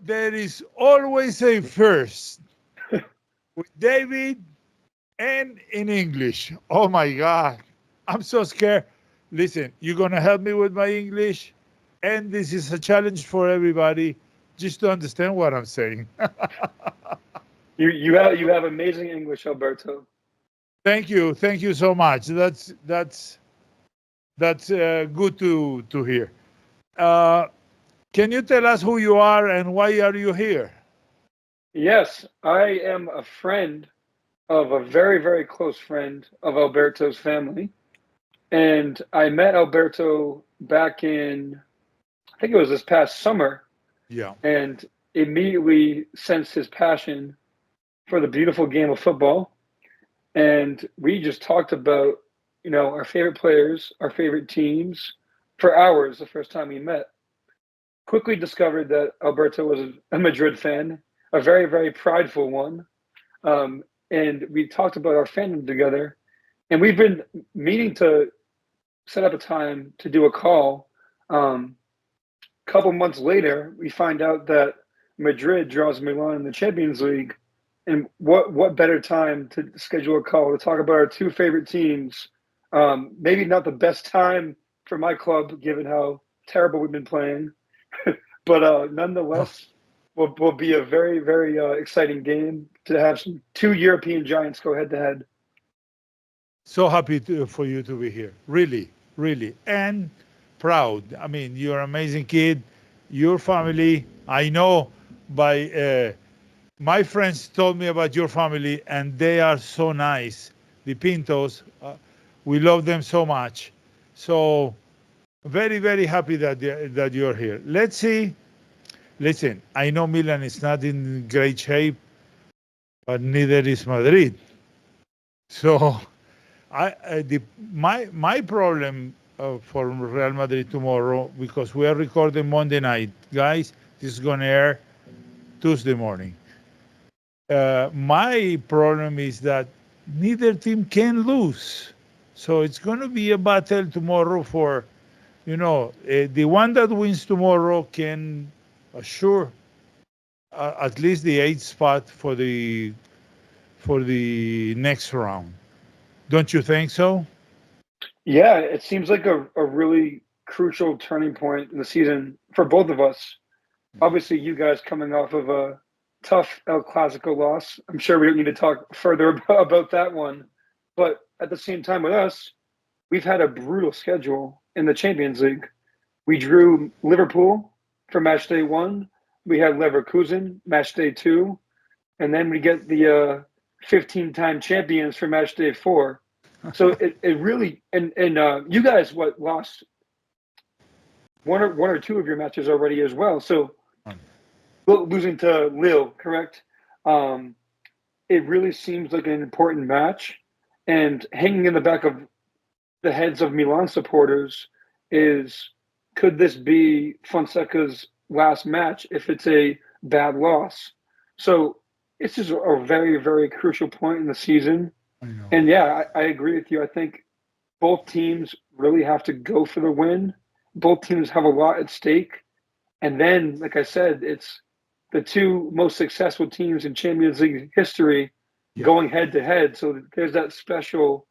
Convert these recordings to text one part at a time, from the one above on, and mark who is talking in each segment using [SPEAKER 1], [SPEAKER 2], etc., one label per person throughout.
[SPEAKER 1] there is always a first with David and in English. Oh my God. I'm so scared. Listen, you're going to help me with my English. And this is a challenge for everybody just to understand what I'm saying.
[SPEAKER 2] You have amazing English, Alberto.
[SPEAKER 1] Thank you. Thank you so much. That's good to hear. Uh, can you tell us who you are and why are you here?
[SPEAKER 2] Yes, I am a friend of a very, very close friend of Alberto's family. And I met Alberto back in, I think it was this past summer,
[SPEAKER 1] Yeah.
[SPEAKER 2] and immediately sensed his passion for the beautiful game of football. And we just talked about, our favorite players, our favorite teams for hours the first time we met. Quickly discovered that Alberto was a Madrid fan, a very, very prideful one. And we talked about our fandom together. And we've been meaning to set up a time to do a call. A couple months later, we find out that Madrid draws Milan in the Champions League. And what better time to schedule a call to talk about our two favorite teams? Maybe not the best time for my club, given how terrible we've been playing, but
[SPEAKER 1] Oh,
[SPEAKER 2] nonetheless, will be a very, very exciting game to have some two European giants go head to head.
[SPEAKER 1] so happy for you to be here. Really, really. And proud. I mean, you're an amazing kid. Your family, I know by my friends told me about your family, and they are so nice. The Pintos, we love them so much. So very, very happy that you're here. Let's see. Listen, I know Milan is not in great shape, but neither is Madrid. So my problem for Real Madrid tomorrow, because we are recording Monday night, guys. This is gonna air Tuesday morning. My problem is that neither team can lose. So it's going to be a battle tomorrow for, the one that wins tomorrow can assure at least the eighth spot for the next round. Don't you think so?
[SPEAKER 2] Yeah, it seems like a really crucial turning point in the season for both of us. Obviously, you guys coming off of a tough El Clasico loss. I'm sure we don't need to talk further about that one. But at the same time, with us, we've had a brutal schedule in the Champions League. We drew Liverpool for match day one. We had Leverkusen match day two, and then we get the 15-time champions for match day four. So it really and you guys lost one or two of your matches already as well. So losing to Lille, correct? Um, it really seems like an important match, and hanging in the back of the heads of Milan supporters is, could this be Fonseca's last match if it's a bad loss? So this is a very, very crucial point in the season.
[SPEAKER 1] I know.
[SPEAKER 2] And yeah, I agree with you. I think both teams really have to go for the win. Both teams have a lot at stake. And then, like I said, it's the two most successful teams in Champions League history
[SPEAKER 1] Yeah.
[SPEAKER 2] going head to head. So there's that special,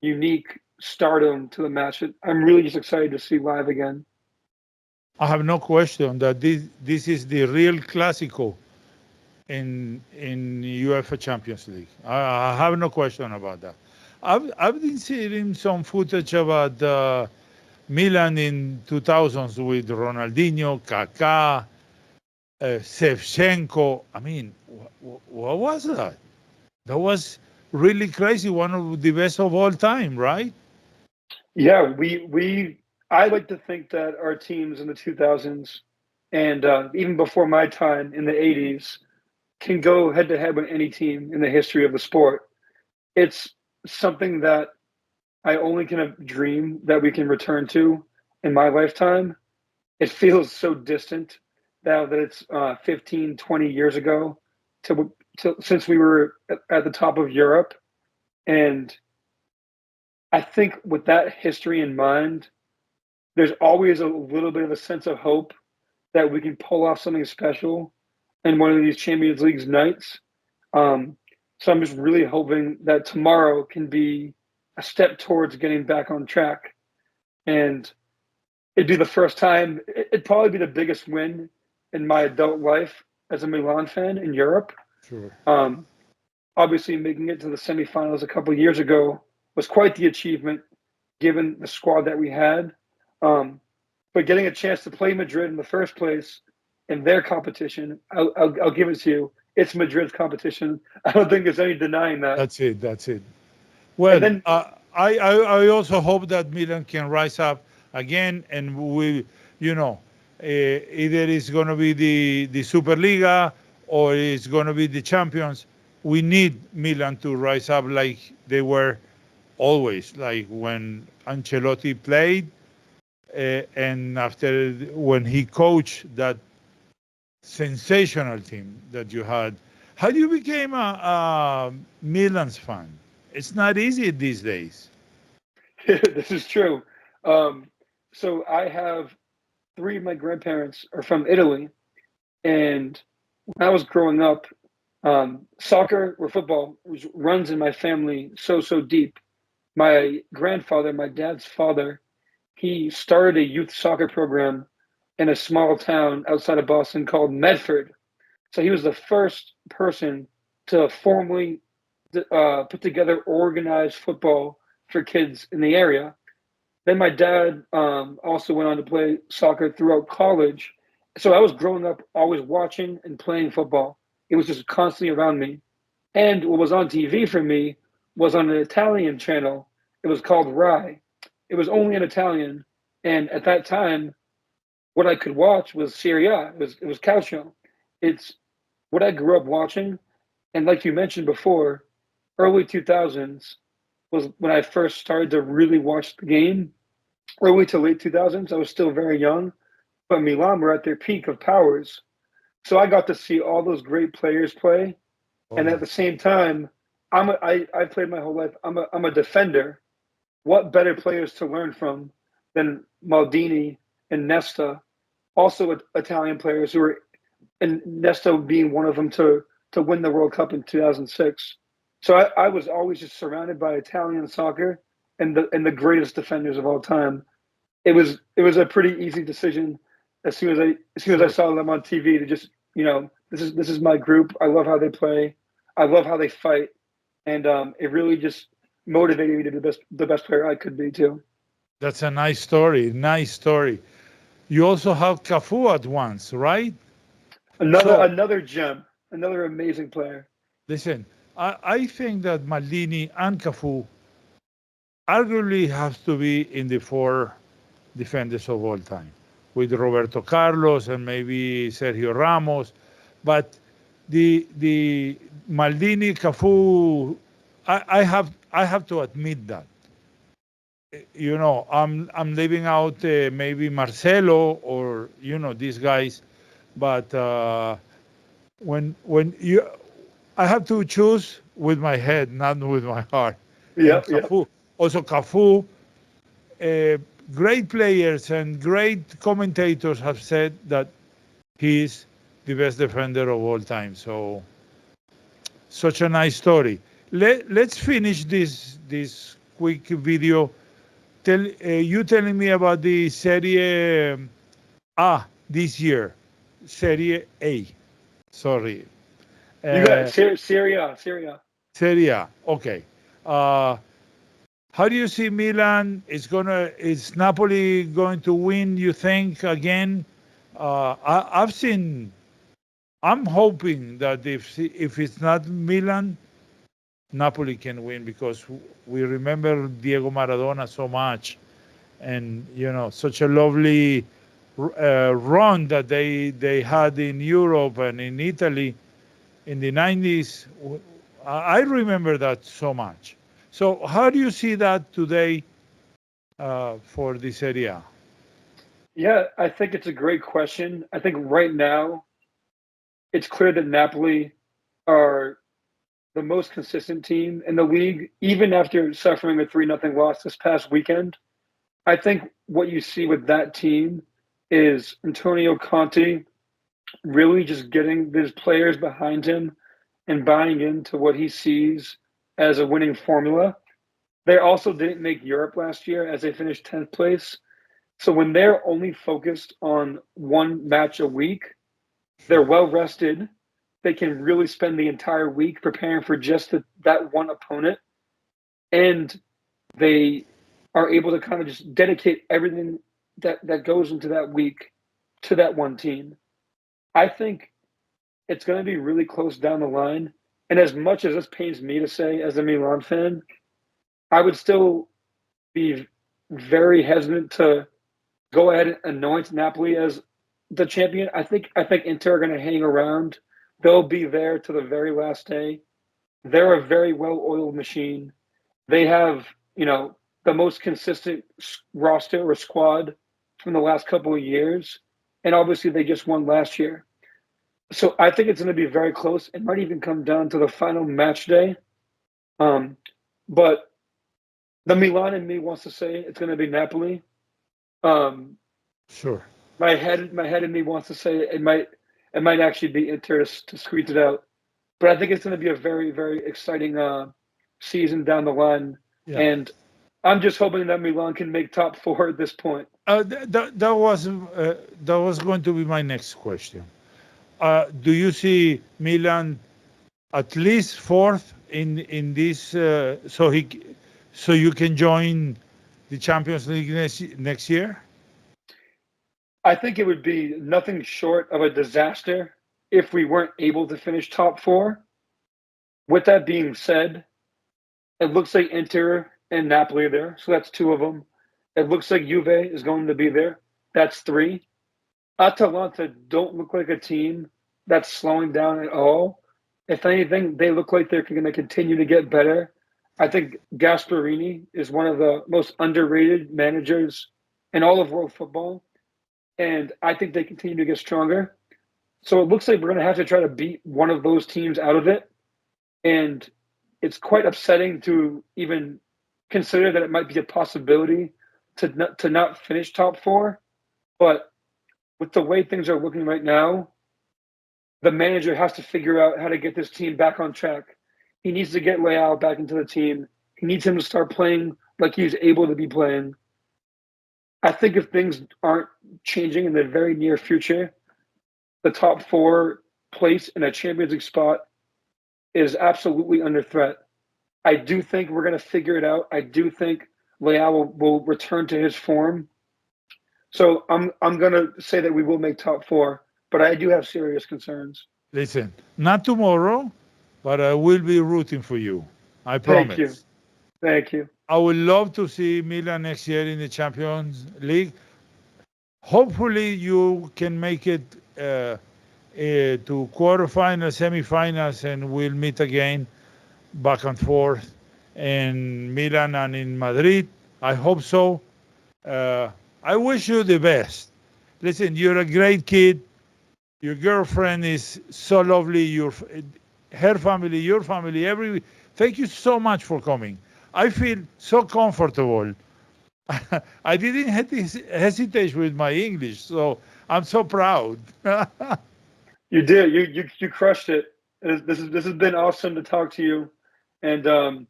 [SPEAKER 2] unique stardom to the match that I'm really just excited to see live again.
[SPEAKER 1] I have no question that this is the real Clásico in UEFA Champions League. I have no question about that. I've been seeing some footage about Milan in 2000s with Ronaldinho, Kaká, Shevchenko. I mean, what was that? That was really crazy. One of the best of all time, right?
[SPEAKER 2] Yeah, we I like to think that our teams in the 2000s and even before my time in the 80s can go head to head with any team in the history of the sport. It's something that I only can dream that we can return to in my lifetime. It feels so distant now that it's 15, 20 years ago since we were at the top of Europe. And I think with that history in mind, there's always a little bit of a sense of hope that we can pull off something special. in one of these Champions League nights. So I'm just really hoping that tomorrow can be a step towards getting back on track. And it'd be the first time, it'd probably be the biggest win in my adult life as a Milan fan in Europe.
[SPEAKER 1] Sure.
[SPEAKER 2] Obviously, making it to the semifinals a couple of years ago was quite the achievement, given the squad that we had. But getting a chance to play Madrid in the first place in their competition, I'll give it to you. It's Madrid's competition. I don't think there's any denying that.
[SPEAKER 1] That's it. That's it.
[SPEAKER 2] And
[SPEAKER 1] Well,
[SPEAKER 2] then,
[SPEAKER 1] I also hope that Milan can rise up again, and we, you know, either it's going to be the Superliga or it's going to be the champions. We need Milan to rise up like they were always, like when Ancelotti played, and after when he coached that sensational team that you had. How you became a Milan's fan? It's not easy these days.
[SPEAKER 2] this is true. So I have three of my grandparents are from Italy, and when I was growing up, soccer or football runs in my family so deep. My grandfather, my dad's father, he started a youth soccer program in a small town outside of Boston called Medford. So he was the first person to formally put together organized football for kids in the area. Then my dad also went on to play soccer throughout college. So I was growing up always watching and playing football. It was just constantly around me. And what was on TV for me was on an Italian channel. It was called Rai. It was only in Italian. And at that time, what I could watch was Serie A. It was calcio. It's what I grew up watching. And like you mentioned before, early 2000s was when I first started to really watch the game. Early to late 2000s, I was still very young, but Milan were at their peak of powers. So I got to see all those great players play. And
[SPEAKER 1] Oh,
[SPEAKER 2] at the same time, I played my whole life. I'm a defender. What better players to learn from than Maldini and Nesta, also Italian players who were, and Nesta being one of them to win the World Cup in 2006. So I was always just surrounded by Italian soccer and the greatest defenders of all time. It was a pretty easy decision as soon as I
[SPEAKER 1] sure.
[SPEAKER 2] saw them on TV to just this is my group. I love how they play. I love how they fight, and it really just motivated me to be the best player I could be too.
[SPEAKER 1] That's a nice story. Nice story. You also have Cafu at once, right?
[SPEAKER 2] Another
[SPEAKER 1] So
[SPEAKER 2] another gem, another amazing player.
[SPEAKER 1] listen, I think that Maldini and Cafu arguably have to be in the four defenders of all time, with Roberto Carlos and maybe Sergio Ramos. But the Maldini, Cafu, I have to admit that. I'm leaving out maybe Marcelo or these guys, but when you I have to choose with my head, not with my heart.
[SPEAKER 2] Yeah,
[SPEAKER 1] And
[SPEAKER 2] yeah.
[SPEAKER 1] Cafu, uh, great players and great commentators have said that he's the best defender of all time. So such a nice story. Let's finish this quick video. You telling me about the Serie A this year, Serie A. Sorry,
[SPEAKER 2] You got
[SPEAKER 1] uh,
[SPEAKER 2] Syria.
[SPEAKER 1] Serie A. Okay. Uh, how do you see Milan? Is Napoli going to win? You think again? I've seen. I'm hoping that if it's not Milan, Napoli can win because we remember Diego Maradona so much, and such a lovely run that they had in Europe and in Italy in the 90s. I remember that so much. So how do you see that today for this area?
[SPEAKER 2] Yeah, I think it's a great question. I think right now it's clear that Napoli are the most consistent team in the league, even after suffering a 3-0 loss this past weekend. I think what you see with that team is Antonio Conte. really just getting his players behind him and buying into what he sees as a winning formula. They also didn't make Europe last year as they finished 10th place. So when they're only focused on one match a week, they're
[SPEAKER 1] Sure.
[SPEAKER 2] well rested. They can really spend the entire week preparing for just that one opponent. And they are able to kind of just dedicate everything that goes into that week to that one team. I think it's going to be really close down the line. And as much as this pains me to say as a Milan fan, I would still be very hesitant to go ahead and anoint Napoli as the champion. I think Inter are going to hang around. They'll be there to the very last day. They're a very well-oiled machine. They have, the most consistent roster or squad from the last couple of years, and obviously they just won last year. So I think it's going to be very close. It might even come down to the final match day. Um, but the Milan in me wants to say it's going to be Napoli. Um,
[SPEAKER 1] Sure.
[SPEAKER 2] my head in me wants to say it might actually be Inter to squeeze it out. But I think it's going to be a very very exciting season down the line,
[SPEAKER 1] Yeah.
[SPEAKER 2] and I'm just hoping that Milan can make top four at this point.
[SPEAKER 1] That was going to be my next question. Do you see Milan at least fourth in this, so you can join the Champions League next year?
[SPEAKER 2] I think it would be nothing short of a disaster if we weren't able to finish top four. With that being said, it looks like Inter and Napoli are there, so that's two of them. It looks like Juve is going to be there. That's three. Atalanta don't look like a team that's slowing down at all. If anything, they look like they're going to continue to get better. I think Gasparini is one of the most underrated managers in all of world football, and I think they continue to get stronger. So it looks like we're going to have to try to beat one of those teams out of it, and it's quite upsetting to even consider that it might be a possibility to not finish top four. But with the way things are looking right now, the manager has to figure out how to get this team back on track. He needs to get Leao back into the team. He needs him to start playing like he's able to be playing. I think if things aren't changing in the very near future, the top four place in a Champions League spot is absolutely under threat. I do think we're going to figure it out. I do think Leao will return to his form. So I'm going to say that we will make top four, but I do have serious concerns.
[SPEAKER 1] Listen, not tomorrow, but I will be rooting for you. I
[SPEAKER 2] Thank you.
[SPEAKER 1] promise.
[SPEAKER 2] Thank you.
[SPEAKER 1] I would love to see Milan next year in the Champions League. Hopefully, you can make it to quarterfinals, semifinals, and we'll meet again back and forth in Milan and in Madrid. I hope so. Uh, I wish you the best. Listen, you're a great kid. Your girlfriend is so lovely. Her family, your family, every. Thank you so much for coming. I feel so comfortable. I didn't hesitate with my English, so I'm so proud.
[SPEAKER 2] You did. You crushed it. This has been awesome to talk to you, and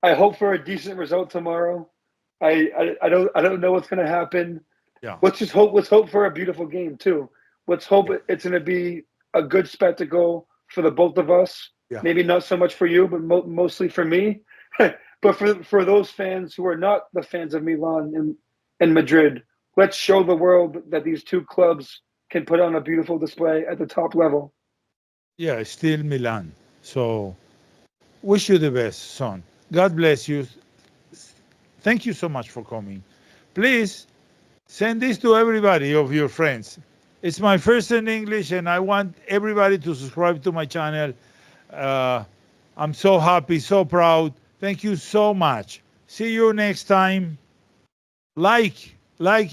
[SPEAKER 2] I hope for a decent result tomorrow. I don't know what's going to happen.
[SPEAKER 1] Yeah,
[SPEAKER 2] Let's hope for a beautiful game too. Let's hope
[SPEAKER 1] yeah,
[SPEAKER 2] it's going to be a good spectacle for the both of us.
[SPEAKER 1] yeah.
[SPEAKER 2] Maybe not so much for you, but mostly for me. But for those fans who are not the fans of Milan and Madrid, let's show the world that these two clubs can put on a beautiful display at the top level.
[SPEAKER 1] Yeah, still Milan. So wish you the best, son. God bless you. Thank you so much for coming. Please send this to everybody of your friends. It's my first in English, and I want everybody to subscribe to my channel. Uh, I'm so happy, so proud. Thank you so much. See you next time. Like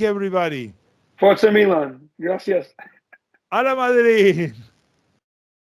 [SPEAKER 1] everybody.
[SPEAKER 2] Forza Milan. Gracias.
[SPEAKER 1] A la Madrid.